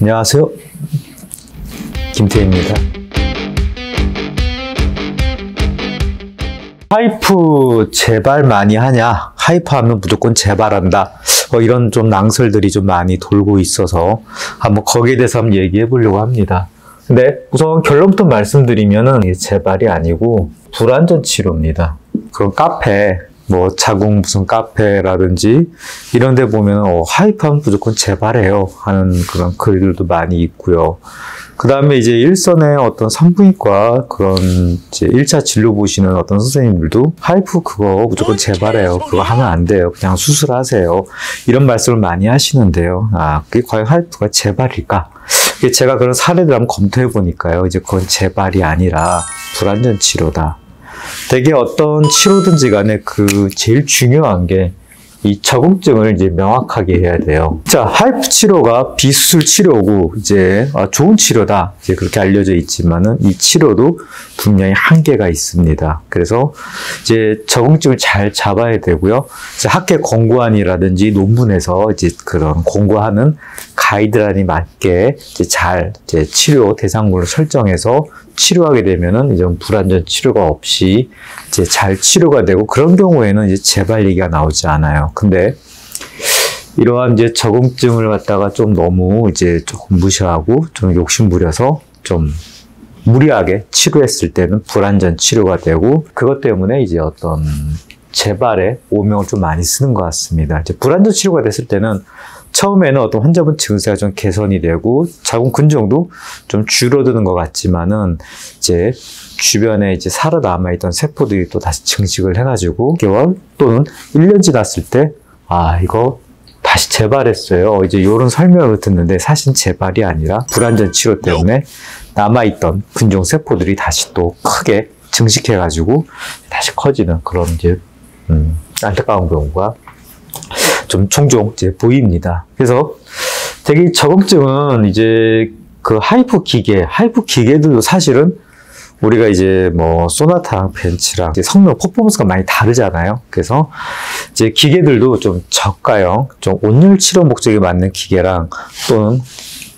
안녕하세요. 김태희입니다. 하이프 재발 많이 하냐? 하이프 하면 무조건 재발한다. 이런 좀 낭설들이 좀 많이 돌고 있어서 한번 거기에 대해서 한번 얘기해 보려고 합니다. 근데 우선 결론부터 말씀드리면은 이게 재발이 아니고 불완전 치료입니다. 그런 카페, 자궁 무슨 카페라든지 이런 데 보면 하이프하면 무조건 재발해요 하는 그런 글들도 많이 있고요. 그 다음에 이제 일선의 어떤 산부인과 그런 이제 1차 진료 보시는 어떤 선생님들도 하이프 그거 무조건 재발해요. 그거 하면 안 돼요. 그냥 수술하세요. 이런 말씀을 많이 하시는데요. 그게 과연 하이프가 재발일까? 제가 그런 사례들 한번 검토해 보니까요. 이제 그건 재발이 아니라 불완전 치료다. 되게 어떤 치료든지 간에 제일 중요한 게 이 적응증을 이제 명확하게 해야 돼요. 자, 하이프 치료가 비수술 치료고 이제 좋은 치료다. 이제 그렇게 알려져 있지만은 이 치료도 분명히 한계가 있습니다. 그래서 이제 적응증을 잘 잡아야 되고요. 이제 학회 권고안이라든지 논문에서 이제 그런 권고하는 가이드라인이 맞게 이제 치료 대상군을 설정해서 치료하게 되면은 이제 불완전 치료가 없이 이제 잘 치료가 되고 그런 경우에는 이제 재발 얘기가 나오지 않아요. 근데 이러한 이제 적응증을 갖다가 좀 너무 이제 조금 무시하고 좀 욕심부려서 좀 무리하게 치료했을 때는 불완전 치료가 되고 그것 때문에 이제 어떤 재발의 오명을 좀 많이 쓰는 것 같습니다. 이제 불완전 치료가 됐을 때는 처음에는 어떤 환자분 증세가 좀 개선이 되고 자궁 근종도 좀 줄어드는 것 같지만은 이제 주변에 이제 살아남아있던 세포들이 또 다시 증식을 해가지고 6개월 또는 1년 지났을 때 이거 다시 재발했어요. 이제 이런 설명을 듣는데 사실 재발이 아니라 불완전 치료 때문에 남아있던 근종 세포들이 다시 또 크게 증식해가지고 다시 커지는 그런 이제 안타까운 경우가 좀 종종 이제 보입니다. 그래서 되게 적응증은 이제 하이프 기계들도 사실은 우리가 이제 소나타랑 벤치랑 이제 성능 퍼포먼스가 많이 다르잖아요. 그래서 이제 기계들도 좀 저가형, 좀 온열 치료 목적에 맞는 기계랑 또는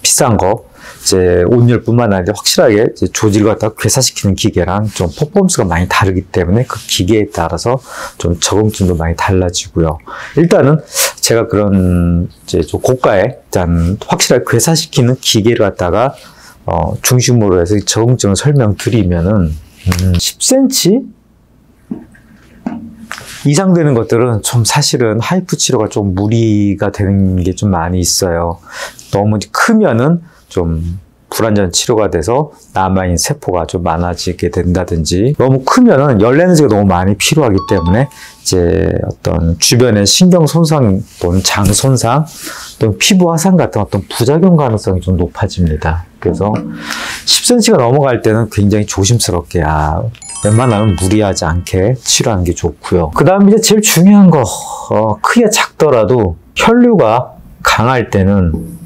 비싼 거 이제 온열뿐만 아니라 확실하게 이제 조직을 갖다가 괴사시키는 기계랑 좀 퍼포먼스가 많이 다르기 때문에 그 기계에 따라서 좀 적응증도 많이 달라지고요. 일단은 제가 그런 이제 좀 고가의 일단 확실하게 괴사시키는 기계를 갖다가 중심으로 해서 적응증을 설명드리면은 10cm 이상 되는 것들은 좀 사실은 하이프 치료가 좀 무리가 되는 게 좀 많이 있어요. 너무 크면은 좀 불완전 치료가 돼서 남아있는 세포가 좀 많아지게 된다든지 너무 크면은 열 에너지가 너무 많이 필요하기 때문에 이제 어떤 주변의 신경 손상 또는 장 손상 또는 피부 화상 같은 어떤 부작용 가능성이 좀 높아집니다. 그래서 10cm가 넘어갈 때는 굉장히 조심스럽게 웬만하면 무리하지 않게 치료하는 게 좋고요. 그 다음 이제 제일 중요한 거 크게 작더라도 혈류가 강할 때는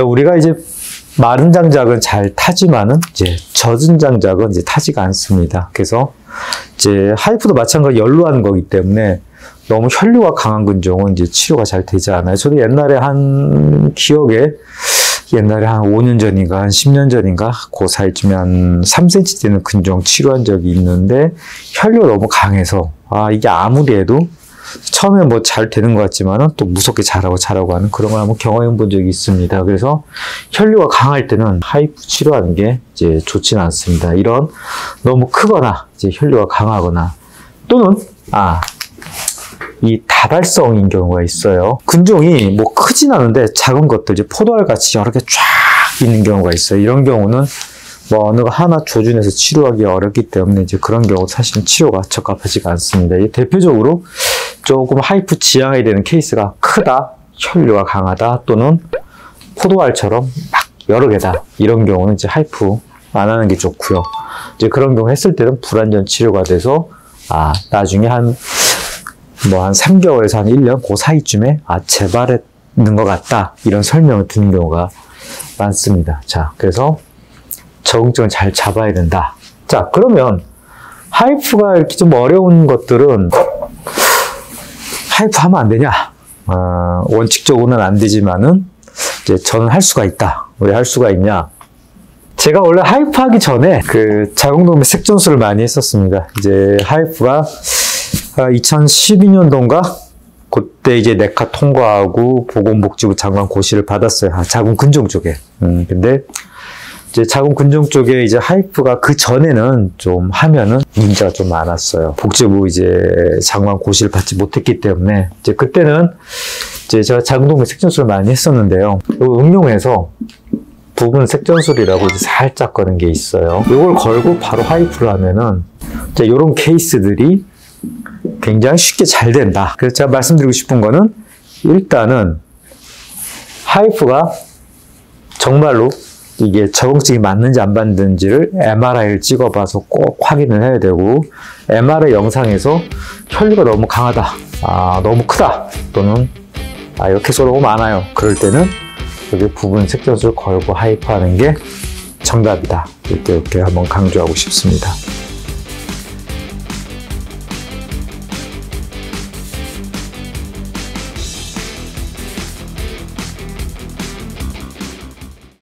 우리가 이제 마른 장작은 잘 타지만은 이제 젖은 장작은 이제 타지가 않습니다. 그래서 이제 하이프도 마찬가지로 연루하는 거기 때문에 너무 혈류가 강한 근종은 이제 치료가 잘 되지 않아요. 저도 옛날에 한 5년 전인가 한 10년 전인가 그 사이쯤에 한 3cm 되는 근종 치료한 적이 있는데 혈류가 너무 강해서 이게 아무리 해도 처음에 잘 되는 것 같지만은 또 무섭게 자라고 하는 그런 걸 한번 경험해 본 적이 있습니다. 그래서 혈류가 강할 때는 하이프 치료하는 게 이제 좋지는 않습니다. 이런 너무 크거나 이제 혈류가 강하거나 또는 이 다발성인 경우가 있어요. 근종이 크진 않은데 작은 것들 이제 포도알 같이 여러 개 쫙 있는 경우가 있어요. 이런 경우는 어느 거 하나 조준해서 치료하기 어렵기 때문에 이제 그런 경우 사실은 치료가 적합하지가 않습니다. 대표적으로 조금 하이프 지향해야 되는 케이스가 크다, 혈류가 강하다 또는 포도알처럼 막 여러 개다. 이런 경우는 이제 하이프 안 하는 게 좋고요. 이제 그런 경우 했을 때는 불완전 치료가 돼서 나중에 한 3개월에서 한 1년 그 사이쯤에 재발했는 것 같다. 이런 설명을 듣는 경우가 많습니다. 자, 그래서 적응증을 잘 잡아야 된다. 자, 그러면 하이프가 이렇게 좀 어려운 것들은 하이프 하면 안 되냐? 원칙적으로는 안 되지만은 이제 저는 할 수가 있다. 왜 할 수가 있냐? 제가 원래 하이프 하기 전에 그 자궁동맥 색전술을 많이 했었습니다. 이제 하이프가 2012년도인가? 그때 이제 내과 통과하고 보건복지부 장관 고시를 받았어요. 자궁 근종 쪽에. 근데 이제 자궁 근종 쪽에 이제 하이프가 그 전에는 좀 하면은 문제가 좀 많았어요. 복지부 이제 장관 고시를 받지 못했기 때문에 이제 그때는 이제 제가 자궁동맥 색전술을 많이 했었는데요. 응용해서 부분 색전술이라고 이제 살짝 거는 게 있어요. 이걸 걸고 바로 하이프를 하면은 이제 이런 케이스들이 굉장히 쉽게 잘 된다. 그래서 제가 말씀드리고 싶은 거는 일단은 하이프가 정말로 이게 적응증이 맞는지 안 맞는지를 MRI를 찍어봐서 꼭 확인을 해야 되고, MRI 영상에서 혈류가 너무 강하다, 너무 크다, 또는 이렇게 쏘고 많아요. 그럴 때는 여기 부분 색전술 걸고 하이프 하는 게 정답이다. 이렇게 한번 강조하고 싶습니다.